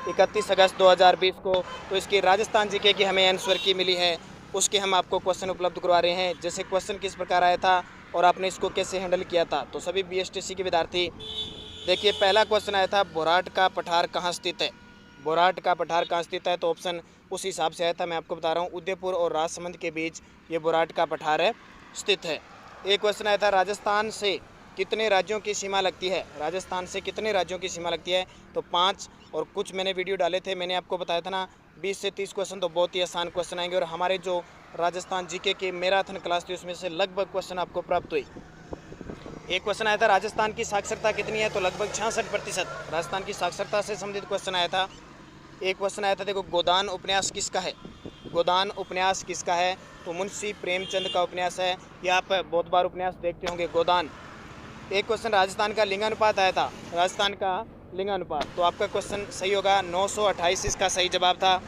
31 अगस्त 2020 को। तो इसकी राजस्थान जीके की हमें आंसर की मिली है, उसके हम आपको क्वेश्चन उपलब्ध करवा रहे हैं। जैसे क्वेश्चन किस प्रकार आया था और आपने इसको कैसे हैंडल किया था। तो सभी बीएसटीसी के विद्यार्थी देखिए, पहला क्वेश्चन आया था बोराट का पठार कहाँ स्थित है। बोराट का पठार कहाँ स्थित है, तो ऑप्शन उस हिसाब से आया था। मैं आपको बता रहा हूँ, उदयपुर और राजसमंद के बीच ये बोराट का पठार है स्थित है। एक क्वेश्चन आया था राजस्थान से कितने राज्यों की सीमा लगती है। राजस्थान से कितने राज्यों की सीमा लगती है, तो 5। और कुछ मैंने वीडियो डाले थे, मैंने आपको बताया था ना 20 से 30 क्वेश्चन, तो बहुत ही आसान क्वेश्चन आएंगे। और हमारे जो राजस्थान जीके की मैराथन क्लास थी उसमें से लगभग क्वेश्चन आपको प्राप्त हुई। एक क्वेश्चन आया था राजस्थान की साक्षरता कितनी है, तो लगभग 66%। राजस्थान की साक्षरता से संबंधित क्वेश्चन आया था। एक क्वेश्चन आया था, देखो गोदान उपन्यास किसका है। गोदान उपन्यास किसका है, तो मुंशी प्रेमचंद का उपन्यास है। ये आप बहुत बार उपन्यास देखते होंगे, गोदान। एक क्वेश्चन राजस्थान का लिंगानुपात आया था, राजस्थान का लिंगानुपात, तो आपका क्वेश्चन सही होगा, 928 इसका सही जवाब था।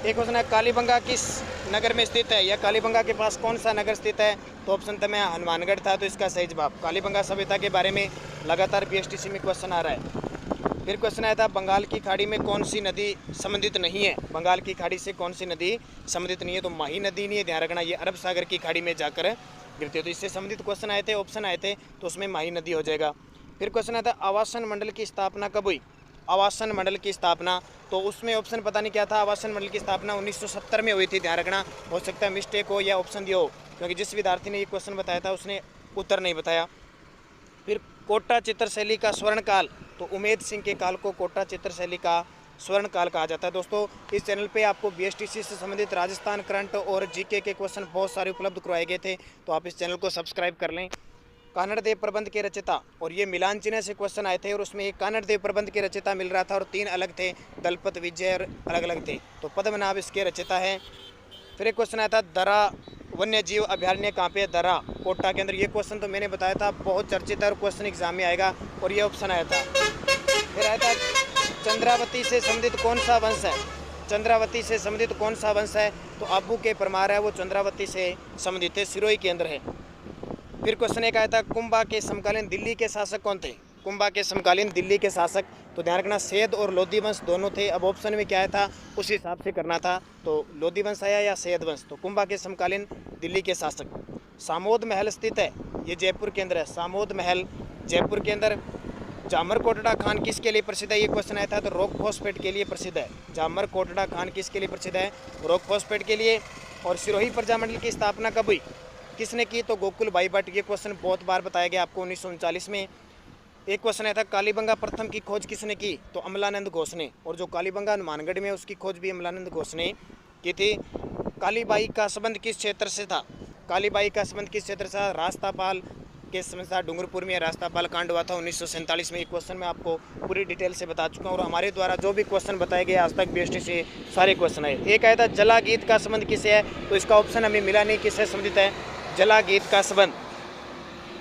एक क्वेश्चन है कालीबंगा किस नगर में स्थित है, या कालीबंगा के पास कौन सा नगर स्थित है, तो ऑप्शन था मैं हनुमानगढ़ था, तो इसका सही जवाब। कालीबंगा सभ्यता के बारे में लगातार बीएसटीसी में क्वेश्चन आ रहा है। फिर क्वेश्चन आया था बंगाल की खाड़ी में कौन सी नदी संबंधित नहीं है। बंगाल की खाड़ी से कौन सी नदी संबंधित नहीं है, तो माही नदी नहीं है, ध्यान रखना, ये अरब सागर की खाड़ी में जाकर गिरती है। तो इससे संबंधित क्वेश्चन आए थे, ऑप्शन आए थे, तो उसमें माही नदी हो जाएगा। फिर क्वेश्चन आया था आवासन मंडल की स्थापना कब हुई। आवासन मंडल की स्थापना, तो उसमें ऑप्शन पता नहीं क्या था। आवासन मंडल की स्थापना 1970 में हुई थी, ध्यान रखना। हो सकता है मिस्टेक हो या ऑप्शन दिया हो, क्योंकि जिस विद्यार्थी ने ये क्वेश्चन बताया था उसने उत्तर नहीं बताया। फिर कोटा चित्रशैली का स्वर्णकाल, तो उमेद सिंह के काल को कोटा चित्रशैली का स्वर्णकाल कहा जाता है। दोस्तों, इस चैनल पे आपको बीएसटीसी से संबंधित राजस्थान करंट और जीके के क्वेश्चन बहुत सारे उपलब्ध करवाए गए थे, तो आप इस चैनल को सब्सक्राइब कर लें। कानड़ देव प्रबंध के रचयिता, और ये मिलान चिन्ह से क्वेश्चन आए थे, और उसमें एक कानड़ देव प्रबंध के रचयिता मिल रहा था, और 3 अलग थे, दलपत विजय और अलग अलग थे, तो पद्मनाभ इसके रचयिता हैं। फिर एक क्वेश्चन आया था दर्रा वन्य जीव अभयारण्य कहाँ पे है, दर्रा कोटा के अंदर। ये क्वेश्चन तो मैंने बताया था बहुत चर्चित है और क्वेश्चन एग्जाम में आएगा, और ये ऑप्शन आया था। फिर आया था चंद्रावती से संबंधित कौन सा वंश है। चंद्रावती से संबंधित कौन सा वंश है, तो आबू के परमार है, वो चंद्रावती से संबंधित है, सिरोही के अंदर है। फिर क्वेश्चन एक आया था कुंभा के समकालीन दिल्ली के शासक कौन थे। कुंभा के समकालीन दिल्ली के शासक, तो ध्यान रखना सैयद और लोधी वंश दोनों थे। अब ऑप्शन में क्या आया था उस हिसाब से करना था, तो लोधी वंश आया या सैयद वंश, तो कुंभा के समकालीन दिल्ली के शासक। सामोद महल स्थित है, ये जयपुर के अंदर है, सामोद महल जयपुर के अंदर। जामर कोटड़ा खान किसके लिए प्रसिद्ध है, ये क्वेश्चन आया था, तो रॉक फॉस्फेट के लिए प्रसिद्ध है। जामर कोटड़ा खान किसके लिए प्रसिद्ध है, रॉक फॉस्फेट के लिए। और सिरोही प्रजामंडल की स्थापना कब हुई, किसने की, तो गोकुल भाई भट्ट। ये क्वेश्चन बहुत बार बताया गया आपको 1939 में। एक क्वेश्चन आया था कालीबंगा प्रथम की खोज किसने की, तो अमलानंद घोष ने। और जो कालीबंगा हनुमानगढ़ में उसकी खोज भी अमलानंद घोष ने की थी। कालीबाई का संबंध किस क्षेत्र से था, कालीबाई का संबंध किस क्षेत्र से था, रास्तापाल के समय था, डूंगरपुर में रास्तापाल कांड हुआ था 1947 में। एक क्वेश्चन मैं आपको पूरी डिटेल से बता चुका हूँ, और हमारे द्वारा जो भी क्वेश्चन बताए गए आज तक बीएसटी से सारे क्वेश्चन आए। एक आया था जला गीत का संबंध किससे है, तो इसका ऑप्शन हमें मिला नहीं, किससे संबंधित है, जला गीत का संबंध।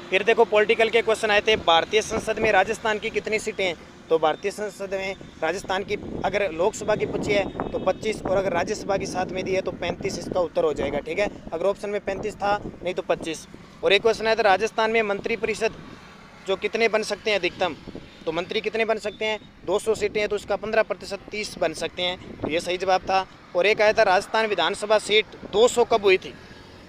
फिर देखो पॉलिटिकल के क्वेश्चन आए थे, भारतीय संसद में राजस्थान की कितनी सीटें हैं, तो भारतीय संसद में राजस्थान की अगर लोकसभा की 25 है तो 25, और अगर राज्यसभा की साथ में दी है तो 35 इसका उत्तर हो जाएगा, ठीक है। अगर ऑप्शन में 35 था, नहीं तो 25। और एक क्वेश्चन आया था राजस्थान में मंत्री परिषद जो कितने बन सकते हैं अधिकतम, तो मंत्री कितने बन सकते हैं, 200 सीटें हैं, तो इसका 15% 30 बन सकते हैं, तो ये सही जवाब था। और एक आया था राजस्थान विधानसभा सीट 200 कब हुई थी,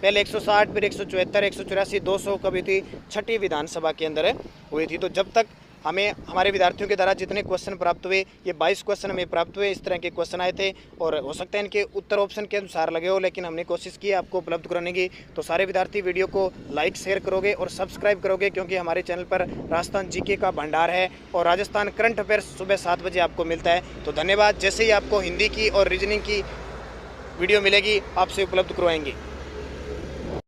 पहले 160, फिर 174, 184, 200 कब हुई थी, छठी विधानसभा के अंदर हुई थी। तो जब तक हमें हमारे विद्यार्थियों के द्वारा जितने क्वेश्चन प्राप्त हुए, ये 22 क्वेश्चन हमें प्राप्त हुए, इस तरह के क्वेश्चन आए थे, और हो सकता है इनके उत्तर ऑप्शन के अनुसार लगे हो, लेकिन हमने कोशिश की आपको उपलब्ध कराने की। तो सारे विद्यार्थी वीडियो को लाइक शेयर करोगे और सब्सक्राइब करोगे, क्योंकि हमारे चैनल पर राजस्थान जीके का भंडार है, और राजस्थान करंट अफेयर्स सुबह 7 बजे आपको मिलता है। तो धन्यवाद। जैसे ही आपको हिंदी की और रीजनिंग की वीडियो मिलेगी आपसे उपलब्ध करवाएंगे।